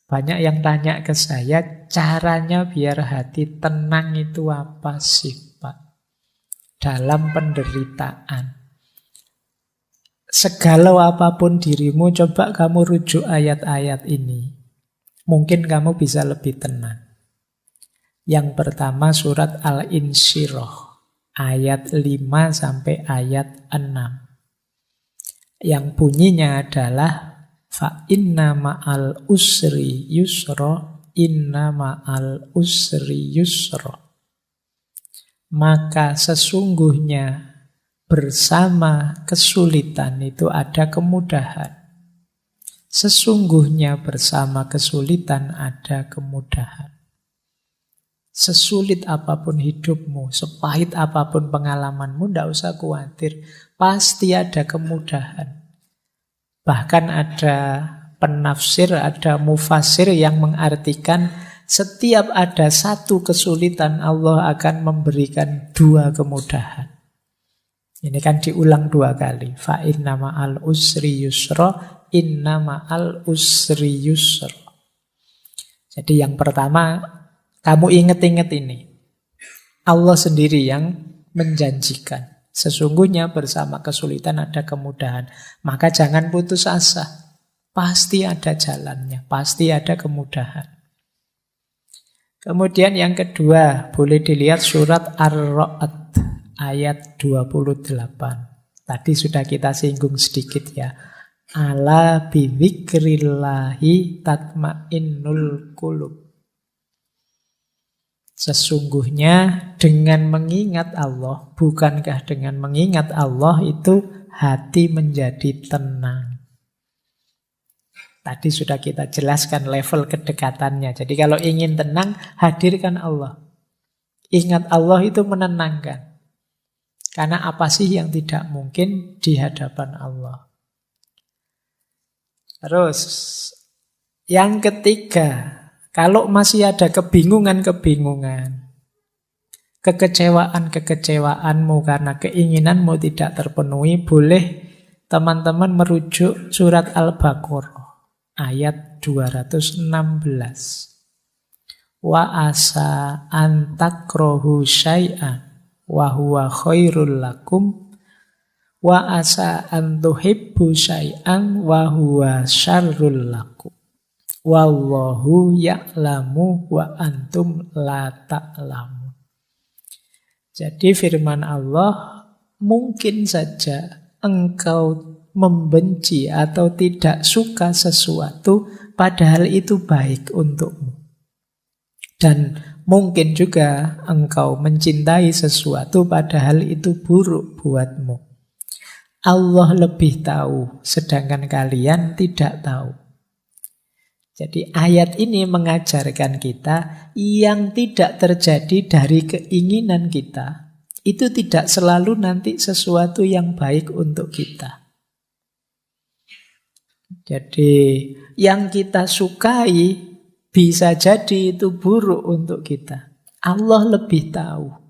Banyak yang tanya ke saya, caranya biar hati tenang itu apa sih, Pak? Dalam penderitaan. Segalau apapun dirimu, coba kamu rujuk ayat-ayat ini. Mungkin kamu bisa lebih tenang. Yang pertama surat Al-Insyirah, ayat 5 sampai ayat 6. Yang bunyinya adalah fa inna ma'al usri yusra, inna ma'al usri yusra. Maka sesungguhnya bersama kesulitan itu ada kemudahan. Sesungguhnya bersama kesulitan ada kemudahan. Sesulit apapun hidupmu, sepahit apapun pengalamanmu, tidak usah khawatir. Pasti ada kemudahan. Bahkan ada penafsir, ada mufasir yang mengartikan setiap ada satu kesulitan, Allah akan memberikan dua kemudahan. Ini kan diulang dua kali. Fa inna ma'al usri yusra, inna ma'al usri yusra. Jadi yang pertama, kamu ingat-ingat ini. Allah sendiri yang menjanjikan. Sesungguhnya bersama kesulitan ada kemudahan. Maka jangan putus asa. Pasti ada jalannya. Pasti ada kemudahan. Kemudian yang kedua, boleh dilihat surat Ar-Ra'd ayat 28. Tadi sudah kita singgung sedikit ya. Ala bidzikrillahi tatmainnul qulub. Sesungguhnya dengan mengingat Allah, bukankah dengan mengingat Allah itu hati menjadi tenang. Tadi sudah kita jelaskan level kedekatannya. Jadi kalau ingin tenang, hadirkan Allah. Ingat Allah itu menenangkan. Karena apa sih yang tidak mungkin di hadapan Allah. Terus, yang ketiga, kalau masih ada kebingungan-kebingungan, kekecewaan-kekecewaanmu karena keinginanmu tidak terpenuhi, boleh teman-teman merujuk surat Al-Baqarah ayat 216. Wa asa an takrahu syai'an wa huwa khairul lakum wa asa an tuhibbu syai'an wa huwa syarrul lakum. Wallahu ya'lamu wa antum la ta'lamun. Jadi firman Allah, mungkin saja engkau membenci atau tidak suka sesuatu padahal itu baik untukmu. Dan mungkin juga engkau mencintai sesuatu padahal itu buruk buatmu. Allah lebih tahu, sedangkan kalian tidak tahu. Jadi ayat ini mengajarkan kita yang tidak terjadi dari keinginan kita, itu tidak selalu nanti sesuatu yang baik untuk kita. Jadi yang kita sukai bisa jadi itu buruk untuk kita. Allah lebih tahu.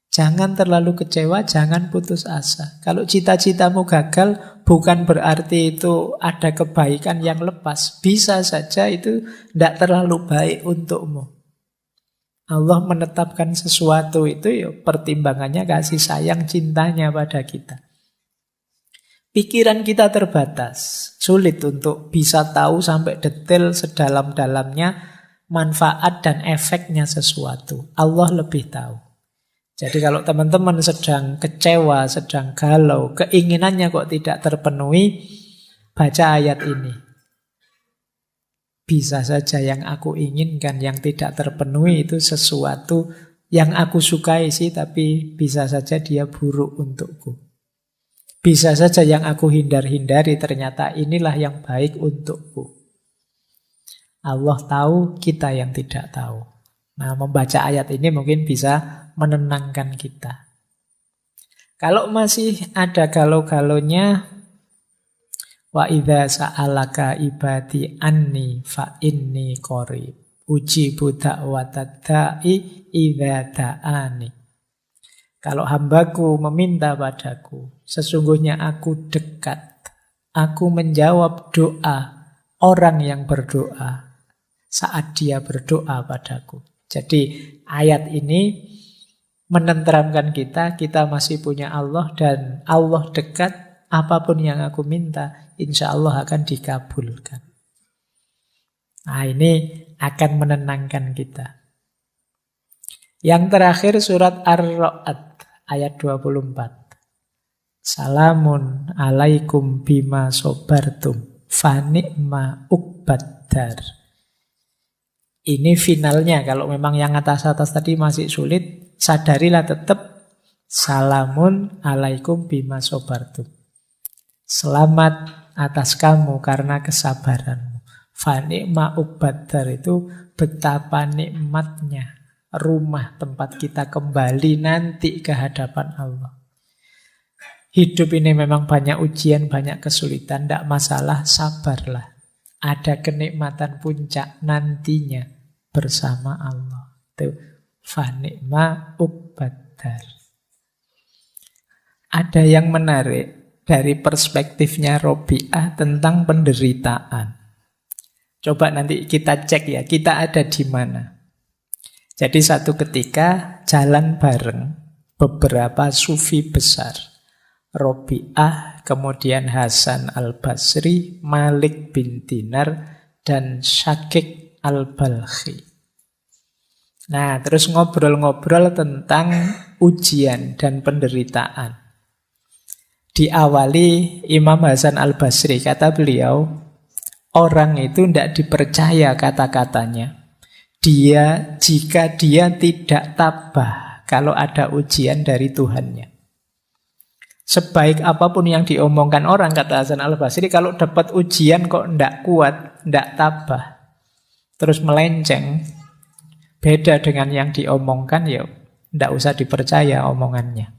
Jangan terlalu kecewa, jangan putus asa. Kalau cita-citamu gagal, bukan berarti itu ada kebaikan yang lepas. Bisa saja itu tidak terlalu baik untukmu. Allah menetapkan sesuatu itu ya pertimbangannya kasih sayang cintanya pada kita. Pikiran kita terbatas. Sulit untuk bisa tahu sampai detail sedalam-dalamnya manfaat dan efeknya sesuatu. Allah lebih tahu. Jadi kalau teman-teman sedang kecewa, sedang galau, keinginannya kok tidak terpenuhi, baca ayat ini. Bisa saja yang aku inginkan, yang tidak terpenuhi itu sesuatu yang aku sukai sih, tapi bisa saja dia buruk untukku. Bisa saja yang aku hindar-hindari, ternyata inilah yang baik untukku. Allah tahu, kita yang tidak tahu. Nah, membaca ayat ini mungkin bisa menenangkan kita. Kalau masih ada galau-galaunya, wa idza sa'alaka ibadi anni fa inni qarib ujibu da'watad da'i idza da'ani. Kalau hambaku meminta padaku, sesungguhnya aku dekat. Aku menjawab doa orang yang berdoa saat dia berdoa padaku. Jadi ayat ini menenteramkan kita masih punya Allah dan Allah dekat, apapun yang aku minta, insya Allah akan dikabulkan. Nah, ini akan menenangkan kita. Yang terakhir surat Ar-Ra'd ayat 24. Salamun alaikum bima sobartum fani'ma uqbaddar. Ini finalnya. Kalau memang yang atas-atas tadi masih sulit, sadarilah tetap salamun alaikum bima sobartum. Selamat atas kamu karena kesabaranmu. Fani'ma uqbaddar itu betapa nikmatnya rumah tempat kita kembali nanti ke hadapan Allah. Hidup ini memang banyak ujian, banyak kesulitan, tidak masalah, sabarlah. Ada kenikmatan puncak nantinya bersama Allah. Itu fani'ma uqbaddar. Ada yang menarik dari perspektifnya Robi'ah tentang penderitaan. Coba nanti kita cek ya, kita ada di mana. Jadi satu ketika jalan bareng beberapa sufi besar. Robi'ah, kemudian Hasan al-Basri, Malik bin Dinar, dan Syakik al-Balkhi. Nah, terus ngobrol-ngobrol tentang ujian dan penderitaan. Diawali Imam Hasan al-Basri, kata beliau, orang itu tidak dipercaya kata-katanya. Jika dia tidak tabah kalau ada ujian dari Tuhannya. Sebaik apapun yang diomongkan orang, kata Hasan al-Basri, kalau dapat ujian kok tidak kuat, tidak tabah, terus melenceng, beda dengan yang diomongkan, ya tidak usah dipercaya omongannya.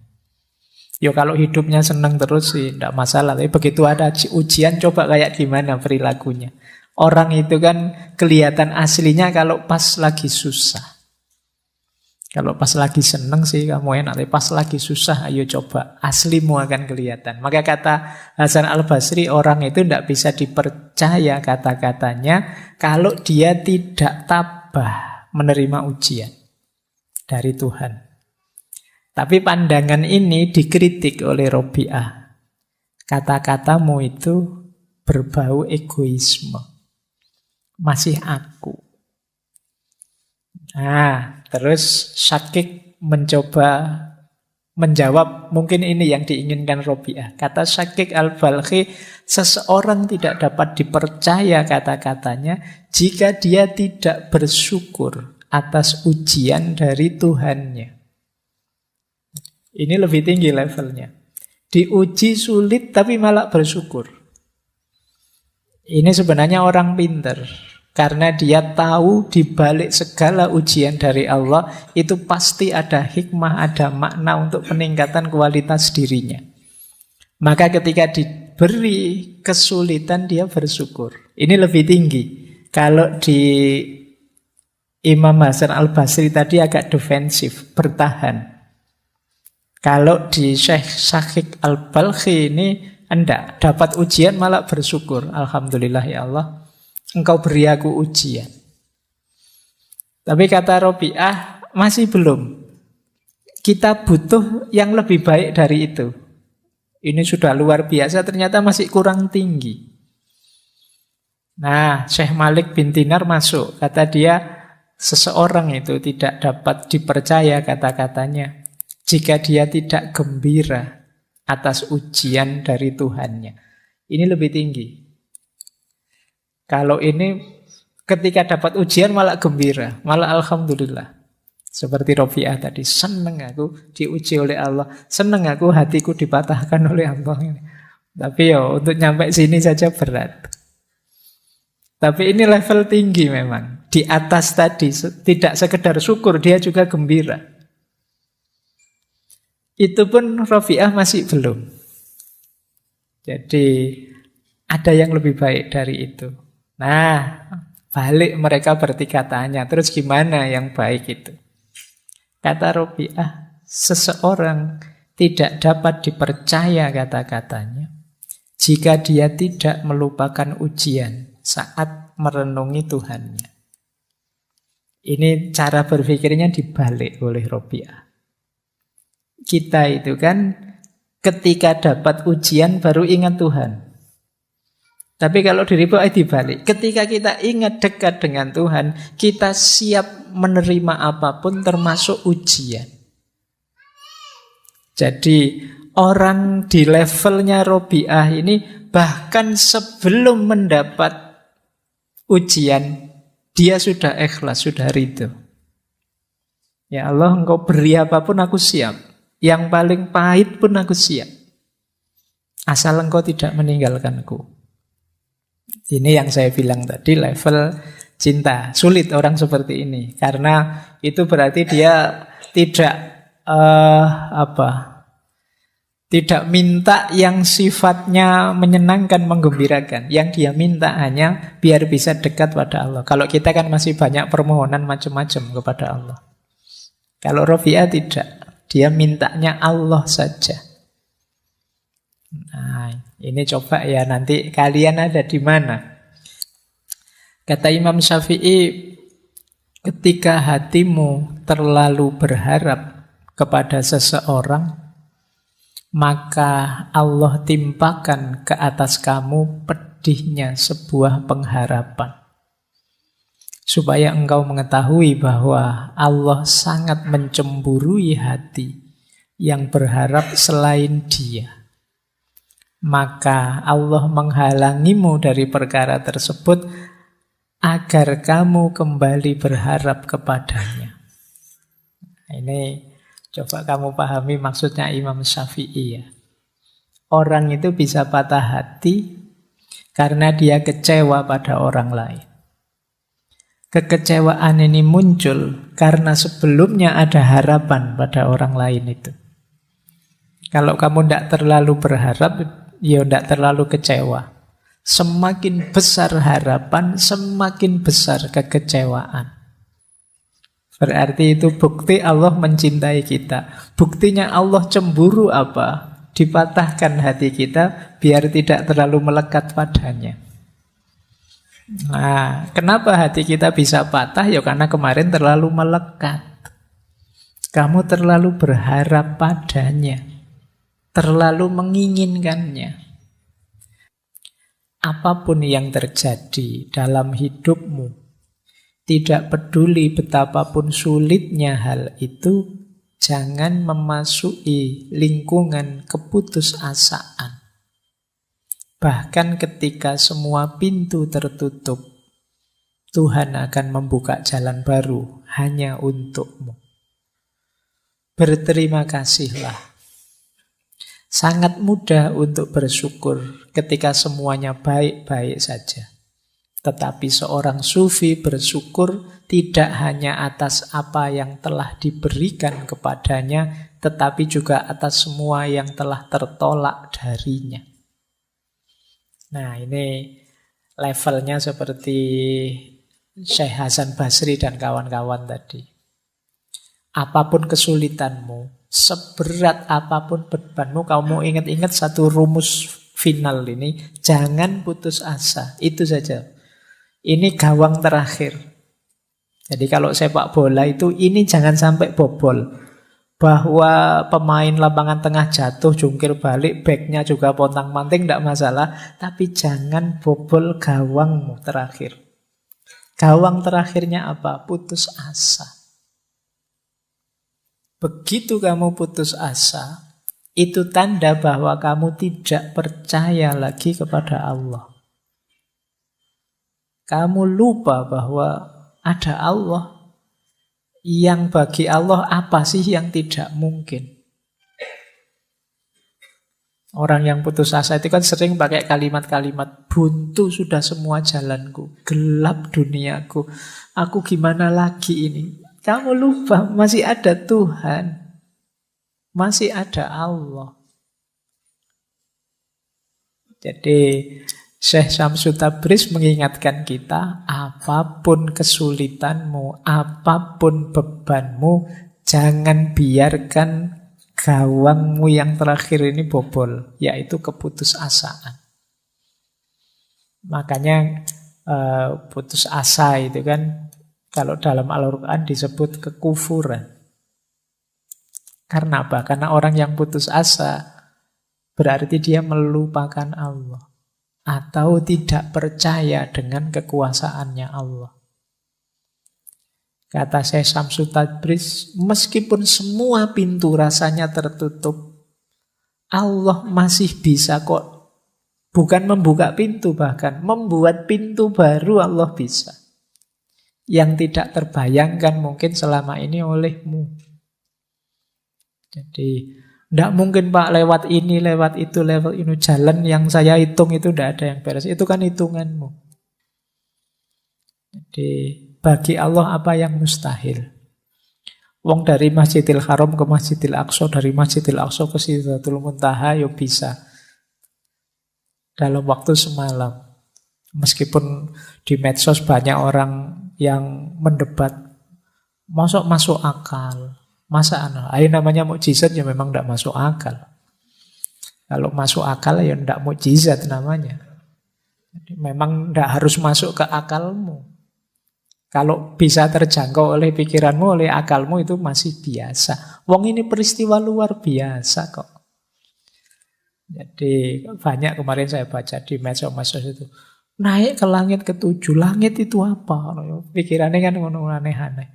Ya kalau hidupnya senang terus sih tidak masalah, tapi begitu ada ujian, coba kayak gimana perilakunya. Orang itu kan kelihatan aslinya kalau pas lagi susah. Kalau pas lagi seneng sih kamu enak, tapi pas lagi susah, ayo coba, aslimu akan kelihatan. Maka kata Hasan al-Basri, orang itu tidak bisa dipercaya kata-katanya kalau dia tidak tabah menerima ujian dari Tuhan. Tapi pandangan ini dikritik oleh Robi'ah. Kata-katamu itu berbau egoisme. Masih aku. Nah, terus Syakik mencoba menjawab, mungkin ini yang diinginkan Robi'ah. Kata Syakik al-Balkhi, seseorang tidak dapat dipercaya kata-katanya jika dia tidak bersyukur atas ujian dari Tuhannya. Ini lebih tinggi levelnya. Diuji sulit tapi malah bersyukur. Ini sebenarnya orang pintar. Karena dia tahu di balik segala ujian dari Allah itu pasti ada hikmah, ada makna untuk peningkatan kualitas dirinya. Maka ketika diberi kesulitan dia bersyukur. Ini lebih tinggi. Kalau di Imam Hasan al-Basri tadi agak defensif, bertahan. Kalau di Syekh Syakik al-Balkhi ini enggak, dapat ujian malah bersyukur. Alhamdulillah ya Allah, Engkau beri aku ujian. Tapi kata Robi'ah, masih belum. Kita butuh yang lebih baik dari itu. Ini sudah luar biasa, ternyata masih kurang tinggi. Nah, Syekh Malik bin Dinar masuk. Kata dia, seseorang itu tidak dapat dipercaya kata-katanya jika dia tidak gembira atas ujian dari Tuhannya. Ini lebih tinggi. Kalau ini ketika dapat ujian malah gembira, malah alhamdulillah. Seperti Robi'ah tadi, senang aku diuji oleh Allah, senang aku hatiku dipatahkan oleh Allah. Tapi ya untuk nyampe sini saja berat. Tapi ini level tinggi memang. Di atas tadi tidak sekedar syukur, dia juga gembira. Itu pun Robi'ah masih belum. Jadi ada yang lebih baik dari itu. Nah, balik mereka bertiga tanya, terus gimana yang baik itu? Kata Robi'ah, seseorang tidak dapat dipercaya kata-katanya jika dia tidak melupakan ujian saat merenungi Tuhannya. Ini cara berpikirnya dibalik oleh Robiah. Kita itu kan ketika dapat ujian baru ingat Tuhan. Tapi kalau di Robiah dibalik. Ketika kita ingat dekat dengan Tuhan, kita siap menerima apapun termasuk ujian. Jadi orang di levelnya Robiah ini bahkan sebelum mendapat ujian, dia sudah ikhlas, sudah ridho. Ya Allah, engkau beri apapun aku siap. Yang paling pahit pun aku siap. Asal engkau tidak meninggalkanku. Ini yang saya bilang tadi, level cinta. Sulit orang seperti ini. Karena itu berarti dia tidak tidak minta yang sifatnya menyenangkan, menggembirakan. Yang dia minta hanya biar bisa dekat pada Allah. Kalau kita kan masih banyak permohonan macam-macam kepada Allah. Kalau Robiah tidak. Dia mintanya Allah saja. Nah, ini coba ya nanti kalian ada di mana. Kata Imam Syafi'i, ketika hatimu terlalu berharap kepada seseorang, maka Allah timpakan ke atas kamu pedihnya sebuah pengharapan. Supaya engkau mengetahui bahwa Allah sangat mencemburui hati yang berharap selain Dia. Maka Allah menghalangimu dari perkara tersebut agar kamu kembali berharap kepadanya. Ini coba kamu pahami maksudnya Imam Syafi'i ya. Orang itu bisa patah hati karena dia kecewa pada orang lain. Kekecewaan ini muncul karena sebelumnya ada harapan pada orang lain itu. Kalau kamu tidak terlalu berharap, ya tidak terlalu kecewa. Semakin besar harapan, semakin besar kekecewaan. Berarti itu bukti Allah mencintai kita. Buktinya Allah cemburu apa? Dipatahkan hati kita biar tidak terlalu melekat padanya. Nah, kenapa hati kita bisa patah? Ya karena kemarin terlalu melekat. Kamu terlalu berharap padanya, terlalu menginginkannya. Apapun yang terjadi dalam hidupmu, tidak peduli betapapun sulitnya hal itu, jangan memasuki lingkungan keputusasaan. Bahkan ketika semua pintu tertutup, Tuhan akan membuka jalan baru hanya untukmu. Berterima kasihlah. Sangat mudah untuk bersyukur ketika semuanya baik-baik saja. Tetapi seorang sufi bersyukur tidak hanya atas apa yang telah diberikan kepadanya, tetapi juga atas semua yang telah tertolak darinya. Nah, ini levelnya seperti Syekh Hasan Basri dan kawan-kawan tadi. Apapun kesulitanmu, seberat apapun bebanmu, kamu ingat-ingat satu rumus final ini, jangan putus asa. Itu saja. Ini gawang terakhir. Jadi kalau sepak bola itu, ini jangan sampai bobol. Bahwa pemain lapangan tengah jatuh, jungkir balik, backnya juga pontang-panting, tidak masalah. Tapi jangan bobol gawangmu terakhir. Gawang terakhirnya apa? Putus asa. Begitu kamu putus asa, itu tanda bahwa kamu tidak percaya lagi kepada Allah. Kamu lupa bahwa ada Allah. Yang bagi Allah apa sih yang tidak mungkin? Orang yang putus asa itu kan sering pakai kalimat-kalimat, buntu sudah semua jalanku, gelap duniaku, aku gimana lagi ini? Kamu lupa masih ada Tuhan, masih ada Allah. Jadi Syekh Syamsul Tabriz mengingatkan kita, apapun kesulitanmu, apapun bebanmu, jangan biarkan gawangmu yang terakhir ini bobol, yaitu keputusasaan. Makanya putus asa itu kan, Kalau dalam Al-Quran disebut kekufuran. Karena apa? Karena orang yang putus asa berarti dia melupakan Allah. Atau tidak percaya dengan kekuasaannya Allah. Kata Syekh Syamsul Tabriz, meskipun semua pintu rasanya tertutup, Allah masih bisa kok. Bukan membuka pintu, bahkan membuat pintu baru Allah bisa. Yang tidak terbayangkan mungkin selama ini olehmu. Jadi tidak mungkin Pak lewat ini, lewat itu, lewat ini. Jalan yang saya hitung itu tidak ada yang beres. Itu kan hitunganmu. Jadi bagi Allah apa yang mustahil? Wong dari Masjidil Haram ke Masjidil Aqsa, dari Masjidil Aqsa ke Sidratul Muntaha, ya bisa. Dalam waktu semalam. Meskipun di medsos banyak orang yang mendebat. Masuk akal. Masa namanya mukjizat ya memang tidak masuk akal. Kalau masuk akal ya tidak mukjizat namanya. Jadi memang tidak harus masuk ke akalmu. Kalau bisa terjangkau oleh pikiranmu, oleh akalmu itu masih biasa. Wong ini peristiwa luar biasa kok. Jadi banyak kemarin saya baca di medsos itu. Naik ke langit ke-7, langit itu apa? Pikirannya kan aneh-aneh.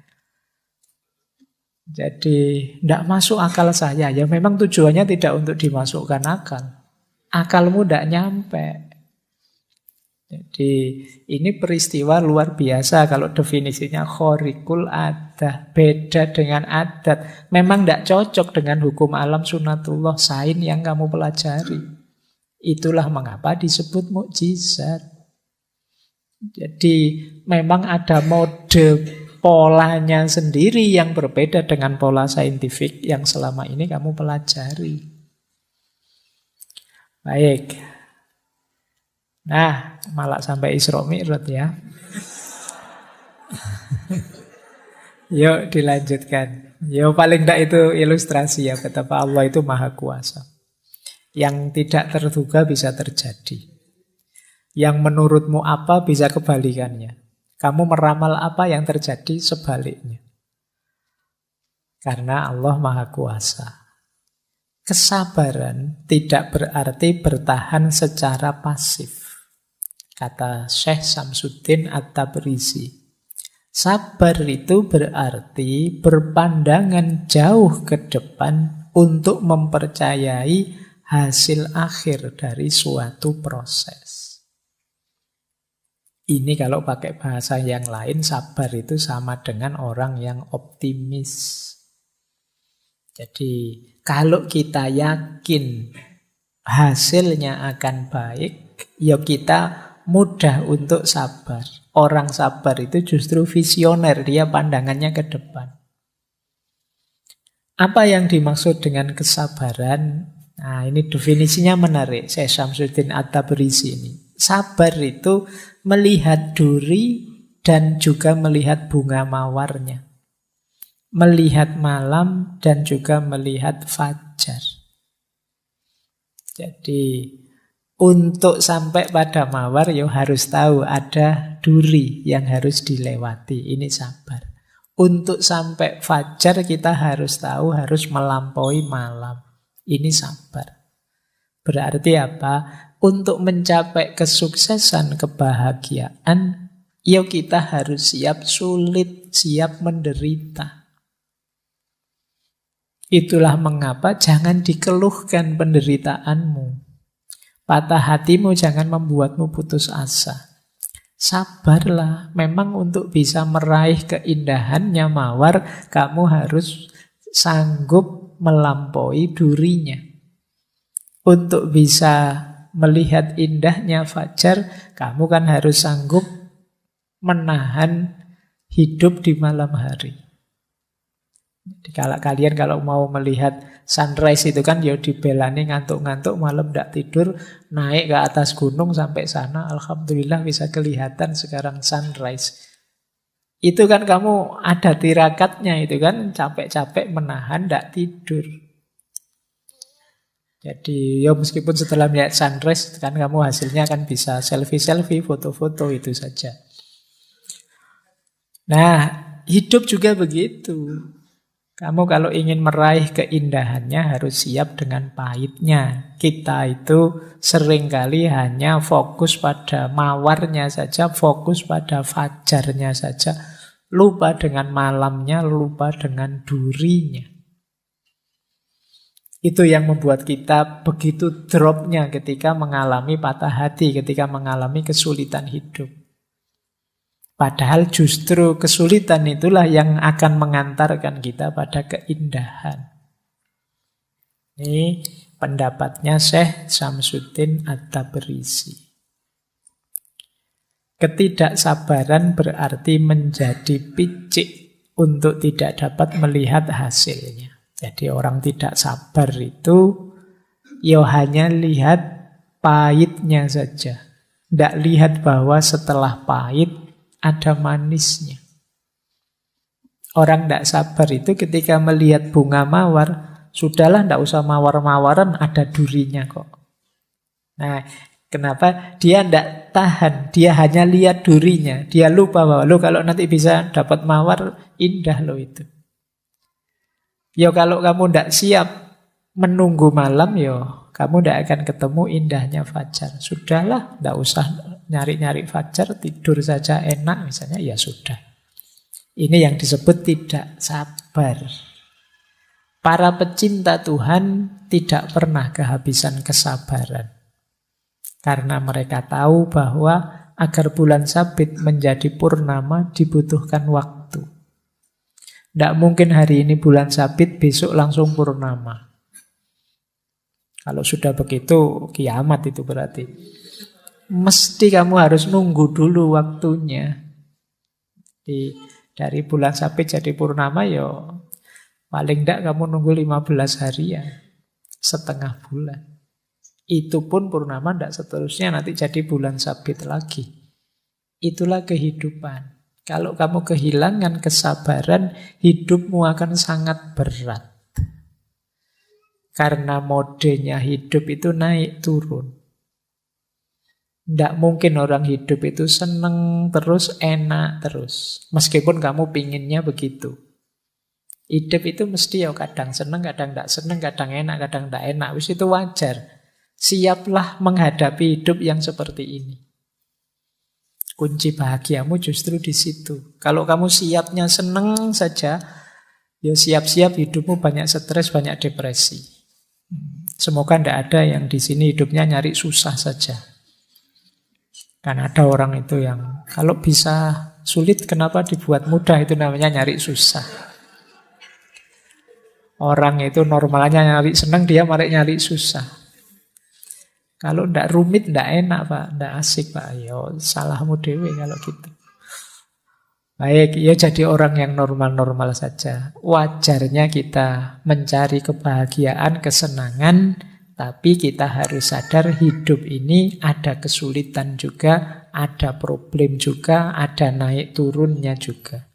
Jadi tidak masuk akal saya. Ya memang tujuannya tidak untuk dimasukkan akal. Akalmu tidak nyampe. Jadi ini peristiwa luar biasa kalau definisinya khorikul adah. Beda dengan adat. Memang tidak cocok dengan hukum alam sunatullah sain yang kamu pelajari. Itulah mengapa disebut mukjizat. Jadi memang ada mode polanya sendiri yang berbeda dengan pola saintifik yang selama ini kamu pelajari. Baik. Nah, malah sampai Isra Mi'raj ya. Yuk dilanjutkan. Yuk paling tidak itu ilustrasi ya betapa Allah itu maha kuasa. Yang tidak terduga bisa terjadi. Yang menurutmu apa bisa kebalikannya. Kamu meramal apa yang terjadi sebaliknya. Karena Allah maha kuasa. Kesabaran tidak berarti bertahan secara pasif. Kata Syekh Syamsuddin At-Tabrizi. Sabar itu berarti berpandangan jauh ke depan untuk mempercayai hasil akhir dari suatu proses. Ini kalau pakai bahasa yang lain, sabar itu sama dengan orang yang optimis. Jadi kalau kita yakin hasilnya akan baik, ya kita mudah untuk sabar. Orang sabar itu justru visioner, dia pandangannya ke depan. Apa yang dimaksud dengan kesabaran? Nah, ini definisinya menarik. Syekh Syamsuddin At-Tabrizi ini. Sabar itu melihat duri dan juga melihat bunga mawarnya. Melihat malam dan juga melihat fajar. Jadi untuk sampai pada mawar ya harus tahu ada duri yang harus dilewati. Ini sabar. Untuk sampai fajar kita harus tahu harus melampaui malam. Ini sabar. Berarti apa? Untuk mencapai kesuksesan, kebahagiaan, ya kita harus siap sulit, siap menderita. Itulah mengapa jangan dikeluhkan penderitaanmu. Patah hatimu jangan membuatmu putus asa. Sabarlah, memang untuk bisa meraih keindahannya mawar, kamu harus sanggup melampaui durinya. Untuk bisa melihat indahnya fajar, kamu kan harus sanggup menahan hidup di malam hari. Jadi kalau mau melihat sunrise itu kan ya dibelani ngantuk-ngantuk malam tidak tidur, naik ke atas gunung sampai sana, alhamdulillah bisa kelihatan sekarang sunrise. Itu kan kamu ada tirakatnya itu kan, capek-capek menahan tidak tidur. Jadi ya meskipun setelah melihat sunrise kan kamu hasilnya kan bisa selfie-selfie, foto-foto itu saja. Nah, hidup juga begitu. Kamu kalau ingin meraih keindahannya harus siap dengan pahitnya. Kita itu seringkali hanya fokus pada mawarnya saja, fokus pada fajarnya saja. Lupa dengan malamnya, lupa dengan durinya. Itu yang membuat kita begitu dropnya ketika mengalami patah hati, ketika mengalami kesulitan hidup. Padahal justru kesulitan itulah yang akan mengantarkan kita pada keindahan. Ini pendapatnya Syekh Syamsuddin At-Tabrisi. Ketidaksabaran berarti menjadi picik untuk tidak dapat melihat hasilnya. Jadi orang tidak sabar itu ya hanya lihat pahitnya saja. Tidak lihat bahwa setelah pahit ada manisnya. Orang tidak sabar itu ketika melihat bunga mawar, sudahlah tidak usah mawar-mawaran, ada durinya kok. Nah, kenapa? Dia tidak tahan, dia hanya lihat durinya. Dia lupa bahwa kalau nanti bisa dapat mawar, indah loh itu. Ya kalau kamu tidak siap menunggu malam, ya kamu tidak akan ketemu indahnya fajar. Sudahlah, tidak usah nyari-nyari fajar, tidur saja enak misalnya, ya sudah. Ini yang disebut tidak sabar. Para pecinta Tuhan tidak pernah kehabisan kesabaran. Karena mereka tahu bahwa agar bulan sabit menjadi purnama dibutuhkan waktu. Tidak mungkin hari ini bulan sabit, besok langsung purnama. Kalau sudah begitu, kiamat itu berarti. Mesti kamu harus nunggu dulu waktunya. Dari bulan sabit jadi purnama, ya paling tidak kamu nunggu 15 hari ya. Setengah bulan. Itu pun purnama tidak seterusnya nanti jadi bulan sabit lagi. Itulah kehidupan. Kalau kamu kehilangan kesabaran, hidupmu akan sangat berat. Karena modenya hidup itu naik turun. Tidak mungkin orang hidup itu seneng terus, enak terus. Meskipun kamu pinginnya begitu. Hidup itu mesti ya kadang seneng, kadang tidak seneng, kadang enak, kadang tidak enak. Wis itu wajar. Siaplah menghadapi hidup yang seperti ini. Kunci bahagiamu justru di situ. Kalau kamu siapnya seneng saja, ya siap-siap hidupmu banyak stres, banyak depresi. Semoga tidak ada yang di sini hidupnya nyari susah saja. Kan ada orang itu yang kalau bisa sulit, kenapa dibuat mudah? Itu namanya nyari susah. Orang itu normalnya nyari senang, dia malah nyari susah. Kalau ndak rumit, ndak enak Pak, ndak asik Pak. Yo salahmu dewe kalau gitu. Baik, ya jadi orang yang normal-normal saja. Wajarnya kita mencari kebahagiaan, kesenangan, tapi kita harus sadar hidup ini ada kesulitan juga, ada problem juga, ada naik turunnya juga.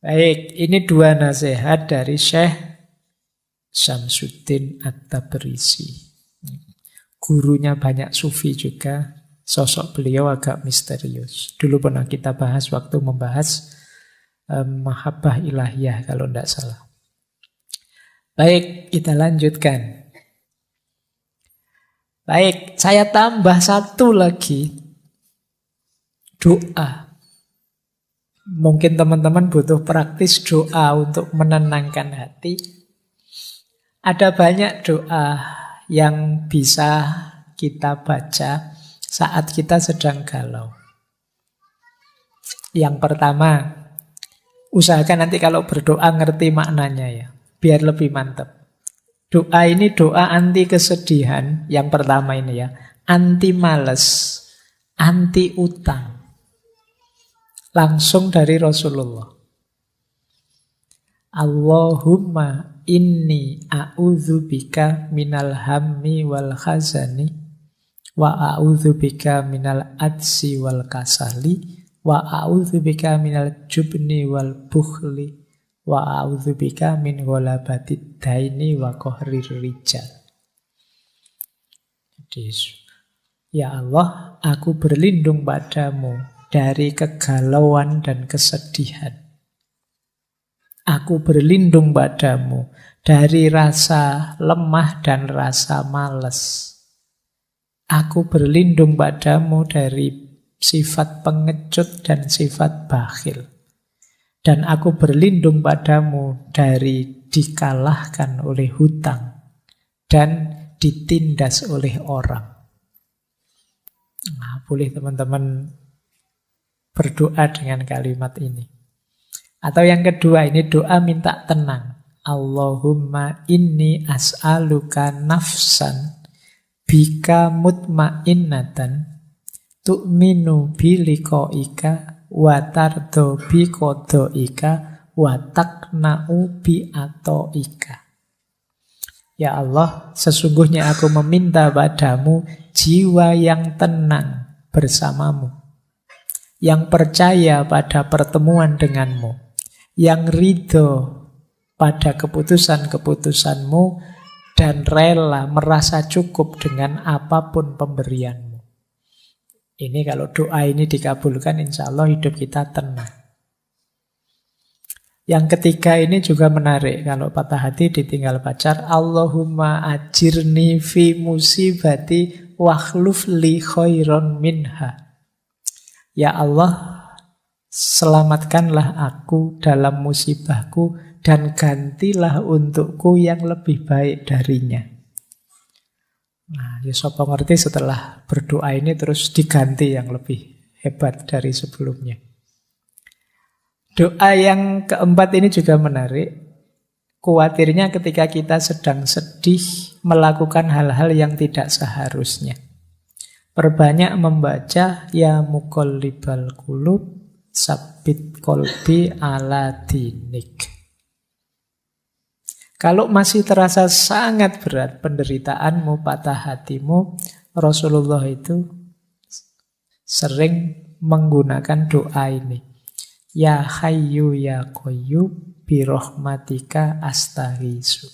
Baik, ini dua nasihat dari Syekh Syamsuddin At-Tabrisi. Gurunya banyak sufi juga, sosok beliau agak misterius. Dulu pernah kita bahas waktu membahas Mahabbah Ilahiyah kalau tidak salah. Baik, kita lanjutkan. Baik, saya tambah satu lagi. Doa. Mungkin teman-teman butuh praktis doa untuk menenangkan hati. Ada banyak doa yang bisa kita baca saat kita sedang galau. Yang pertama, usahakan nanti kalau berdoa ngerti maknanya ya, biar lebih mantap. Doa ini doa anti kesedihan, yang pertama ini ya, anti males, anti utang. Langsung dari Rasulullah. Allahumma inni a'udzubika minal hammi wal khazani wa a'udzubika minal adsi wal kasali wa a'udzubika minal jubni wal bukhli wa a'udzubika min ghalabatid daini wa qahrir rijal. Jadi, ya Allah, aku berlindung padamu dari kegalauan dan kesedihan. Aku berlindung padamu dari rasa lemah dan rasa malas. Aku berlindung padamu dari sifat pengecut dan sifat bakhil. Dan aku berlindung padamu dari dikalahkan oleh hutang dan ditindas oleh orang. Nah, boleh teman-teman berdoa dengan kalimat ini. Atau yang kedua, ini doa minta tenang. Allahumma inni as'aluka nafsan bika mutmainnatan tu'minu biliqa'ika wa tardo biqada'ika wa taqna'u bi'ata'ika. Ya Allah, sesungguhnya aku meminta padamu jiwa yang tenang bersamamu, yang percaya pada pertemuan denganmu, yang ridho pada keputusan-keputusanmu, dan rela merasa cukup dengan apapun pemberianmu. Ini kalau doa ini dikabulkan, insya Allah hidup kita tenang. Yang ketiga ini juga menarik. Kalau patah hati ditinggal pacar, Allahumma ajirni fi musibati wakhluf li khairon minha. Ya Allah, selamatkanlah aku dalam musibahku dan gantilah untukku yang lebih baik darinya. Nah, ya sapa ngerti setelah berdoa ini terus diganti yang lebih hebat dari sebelumnya. Doa yang keempat ini juga menarik. Kuatirnya ketika kita sedang sedih melakukan hal-hal yang tidak seharusnya. Perbanyak membaca ya muqallibal qulub sabbit qalbi ala dinik. Kalau masih terasa sangat berat penderitaanmu, patah hatimu, Rasulullah itu sering menggunakan doa ini. Ya Hayyu ya Qayyum birahmatika astaghiitsu.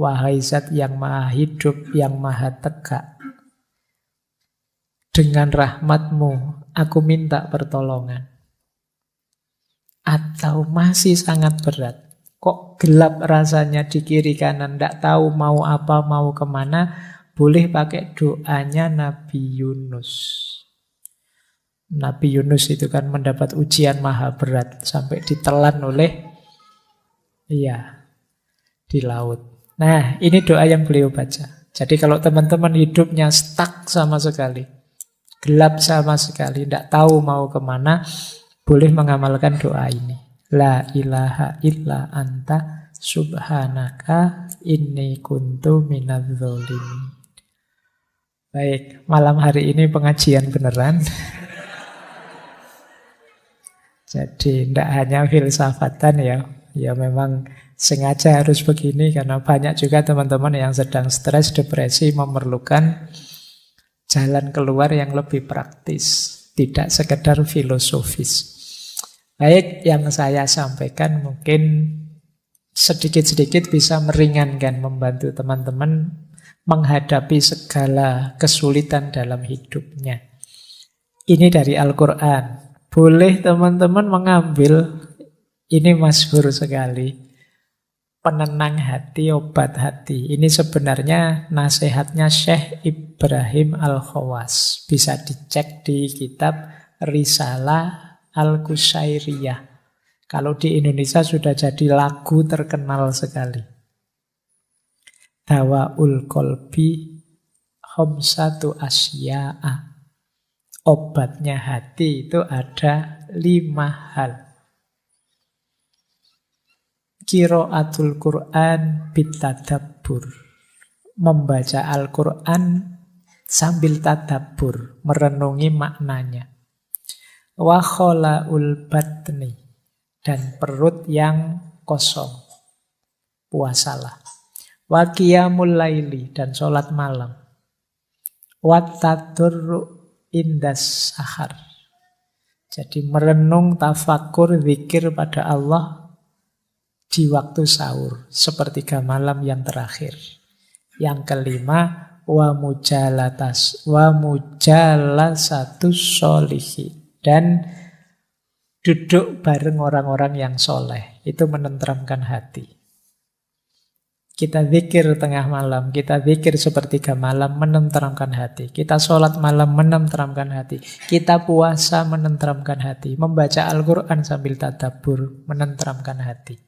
Wahai Zat yang Maha Hidup, yang Maha Tegak, dengan rahmatmu aku minta pertolongan. Atau masih sangat berat, kok gelap rasanya di kiri kanan, tidak tahu mau apa, mau kemana, boleh pakai doanya Nabi Yunus. Nabi Yunus itu kan mendapat ujian maha berat sampai ditelan oleh di laut. Nah, ini doa yang beliau baca. Jadi kalau teman-teman hidupnya stuck sama sekali, gelap sama sekali, tidak tahu mau kemana, boleh mengamalkan doa ini. La ilaha illa anta subhanaka inni kuntu minadz-dzalimin. Baik, malam hari ini pengajian beneran. Jadi tidak hanya filsafatan ya memang sengaja harus begini karena banyak juga teman-teman yang sedang stres, depresi memerlukan jalan keluar yang lebih praktis, tidak sekedar filosofis. Baik, yang saya sampaikan mungkin sedikit-sedikit bisa meringankan, membantu teman-teman menghadapi segala kesulitan dalam hidupnya. Ini dari Al-Quran. Boleh teman-teman mengambil, ini masyhur sekali, penenang hati, obat hati. Ini sebenarnya nasihatnya Syekh Ibrahim Al-Khawas. Bisa dicek di kitab Risalah Al-Qusairiyah. Kalau di Indonesia sudah jadi lagu terkenal sekali. Dawaul Qalbi Khamsatu Asya'a. Obatnya hati itu ada 5 hal. Qiraatul Quran bitadabbur. Membaca Al-Quran sambil tadabbur, merenungi maknanya. Wa khola'ul batni, dan perut yang kosong, puasalah. Wa qiyamul laili, dan sholat malam. Wa tadurru indas sahar, jadi merenung, tafakur, zikir pada Allah di waktu sahur, sepertiga malam yang terakhir. Yang kelima, wa mujalasatus sholihin, Dan duduk bareng orang-orang yang soleh. Itu menenteramkan hati. Kita zikir tengah malam, kita zikir sepertiga malam, menenteramkan hati. Kita sholat malam, menenteramkan hati. Kita puasa, menenteramkan hati. Membaca Al-Quran sambil tadabbur, menenteramkan hati.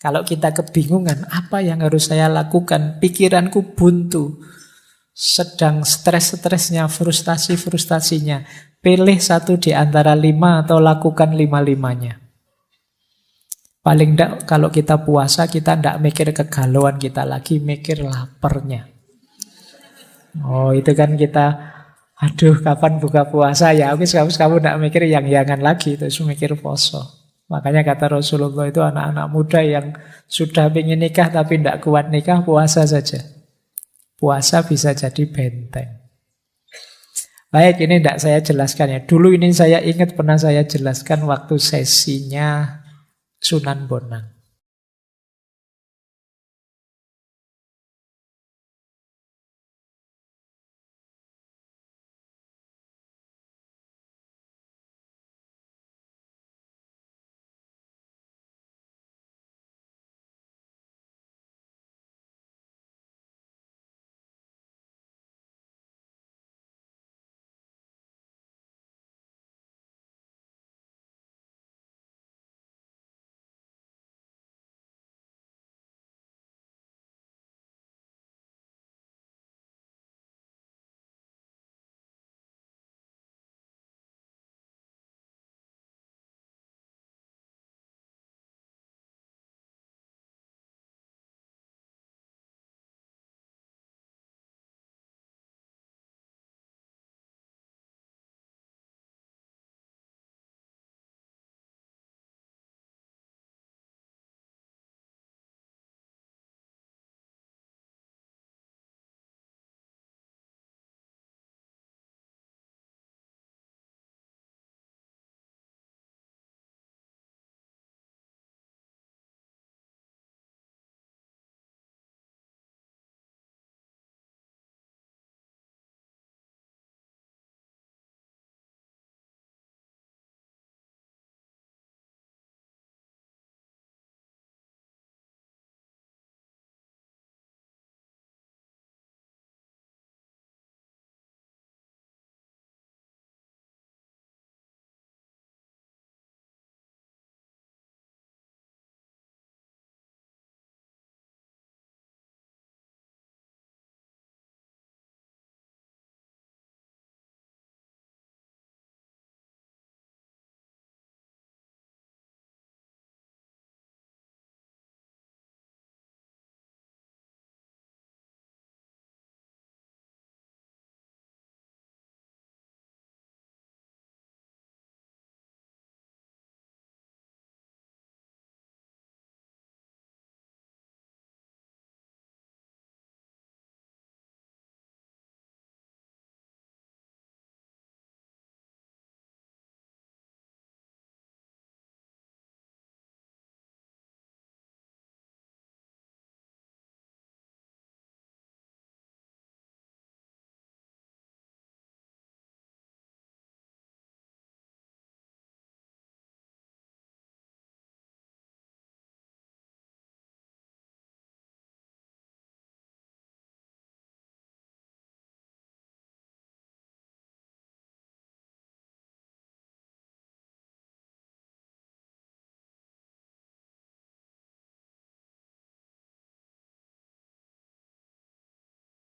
Kalau kita kebingungan, apa yang harus saya lakukan? Pikiranku buntu. Sedang stres-stresnya, frustasi-frustasinya. Pilih satu di antara 5 atau lakukan 5-5-nya. Paling enggak kalau kita puasa, kita enggak mikir kegalauan kita lagi, mikir laparnya. Oh, itu kan kita, aduh kapan buka puasa ya, kamu enggak mikir yang-yangan lagi, terus mikir poso. Makanya kata Rasulullah itu anak-anak muda yang sudah ingin nikah tapi enggak kuat nikah, puasa saja. Puasa bisa jadi benteng. Baik, ini enggak saya jelaskan ya. Dulu ini saya ingat pernah saya jelaskan waktu sesinya Sunan Bonang.